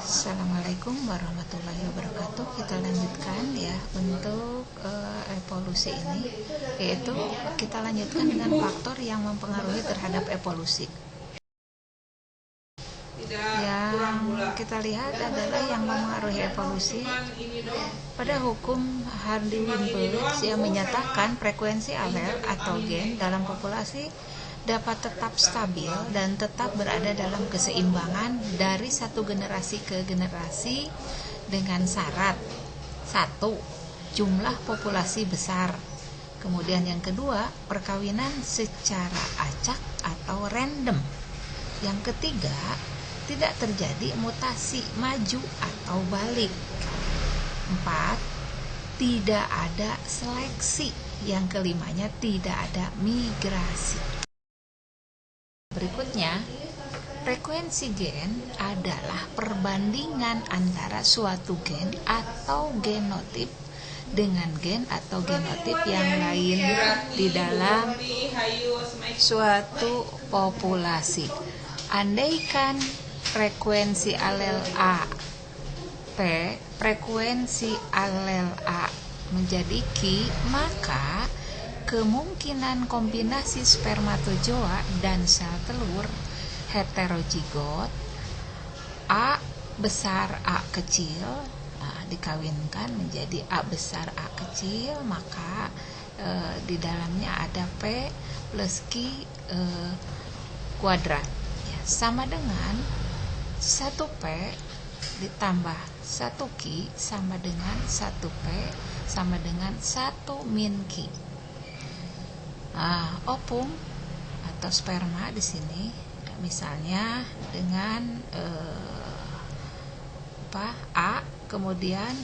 Assalamualaikum warahmatullahi wabarakatuh. Kita lanjutkan ya untuk evolusi ini, yaitu kita lanjutkan dengan faktor yang mempengaruhi terhadap evolusi. Yang kita lihat adalah yang mempengaruhi evolusi pada hukum Hardy-Weinberg yang menyatakan frekuensi alel atau gen dalam populasi dapat tetap stabil dan tetap berada dalam keseimbangan dari satu generasi ke generasi dengan syarat: satu, jumlah populasi besar. Kemudian yang kedua, perkawinan secara acak atau random. Yang ketiga, tidak terjadi mutasi maju atau balik. 4, tidak ada seleksi. Yang kelimanya, tidak ada migrasi. Berikutnya, frekuensi gen adalah perbandingan antara suatu gen atau genotip dengan gen atau genotip yang lain di dalam suatu populasi. Andaikan frekuensi alel A P, frekuensi alel A menjadi Q, maka kemungkinan kombinasi spermatozoa dan sel telur heterozigot A besar A kecil dikawinkan menjadi A besar A kecil, maka di dalamnya ada P plus Q kuadrat ya, sama dengan 1P ditambah 1Q sama dengan 1P sama dengan 1 min Q. Ovum atau sperma di sini misalnya dengan A, kemudian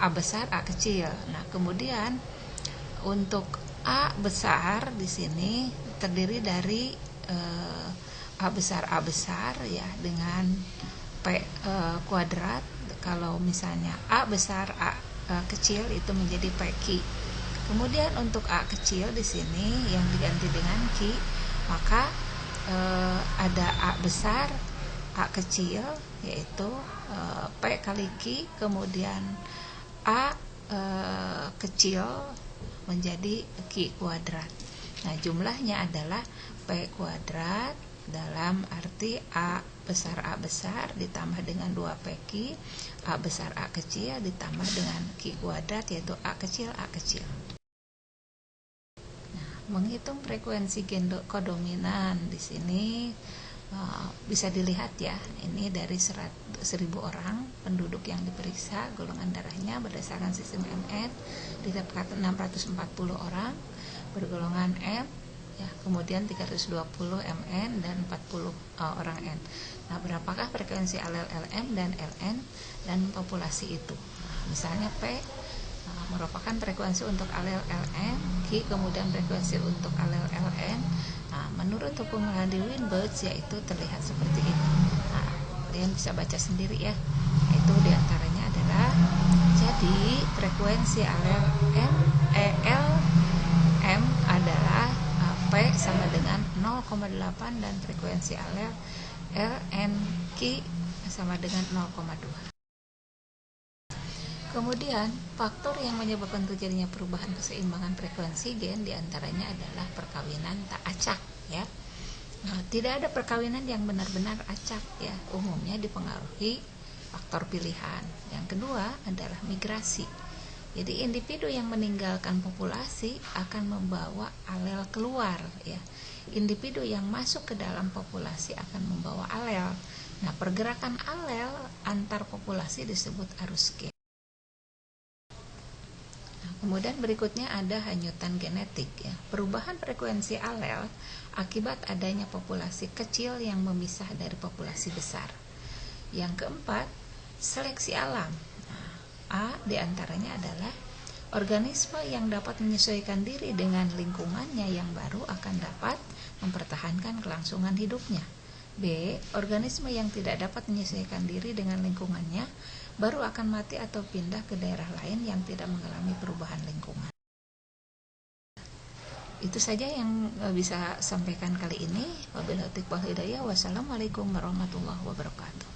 A besar A kecil. Nah, kemudian untuk A besar di sini terdiri dari A besar ya dengan P kuadrat. Kalau misalnya A besar A kecil itu menjadi PQ. Kemudian untuk A kecil di sini yang diganti dengan Q, maka ada A besar A kecil yaitu P kali Q, kemudian A kecil menjadi Q kuadrat. Nah, jumlahnya adalah P kuadrat dalam arti A besar ditambah dengan 2PQ, A besar A kecil ditambah dengan Q kuadrat yaitu A kecil. Nah, menghitung frekuensi gen kodominan di sini bisa dilihat ya, ini dari 1.000 orang penduduk yang diperiksa golongan darahnya berdasarkan sistem MN didapatkan 640 orang bergolongan M ya, kemudian 320 MN dan 40 orang N. Nah, berapakah frekuensi alel LM dan LN dan populasi itu? Nah, misalnya P merupakan frekuensi untuk alel LM, Q kemudian frekuensi untuk alel LN. Nah, menurut hukum Hardy-Weinberg yaitu terlihat seperti ini. Nah, kalian bisa baca sendiri ya. Itu diantaranya adalah, jadi frekuensi alel LM adalah P sama dengan 0,8 dan frekuensi alel LNQ sama dengan 0,2. Kemudian, faktor yang menyebabkan terjadinya perubahan keseimbangan frekuensi gen diantaranya adalah perkawinan tak acak ya. Nah, tidak ada perkawinan yang benar-benar acak ya, umumnya dipengaruhi faktor pilihan. Yang kedua adalah migrasi. Jadi individu yang meninggalkan populasi akan membawa alel keluar ya. Individu yang masuk ke dalam populasi akan membawa alel. Nah, pergerakan alel antar populasi disebut arus gen. Nah, kemudian berikutnya ada hanyutan genetik ya. Perubahan frekuensi alel akibat adanya populasi kecil yang memisah dari populasi besar. Yang keempat, seleksi alam. A diantaranya adalah organisme yang dapat menyesuaikan diri dengan lingkungannya yang baru akan dapat mempertahankan kelangsungan hidupnya. B, organisme yang tidak dapat menyesuaikan diri dengan lingkungannya baru akan mati atau pindah ke daerah lain yang tidak mengalami perubahan lingkungan. Itu saja yang bisa sampaikan kali ini. Wabillahi taufiq wal hidayah. Wassalamualaikum warahmatullahi wabarakatuh.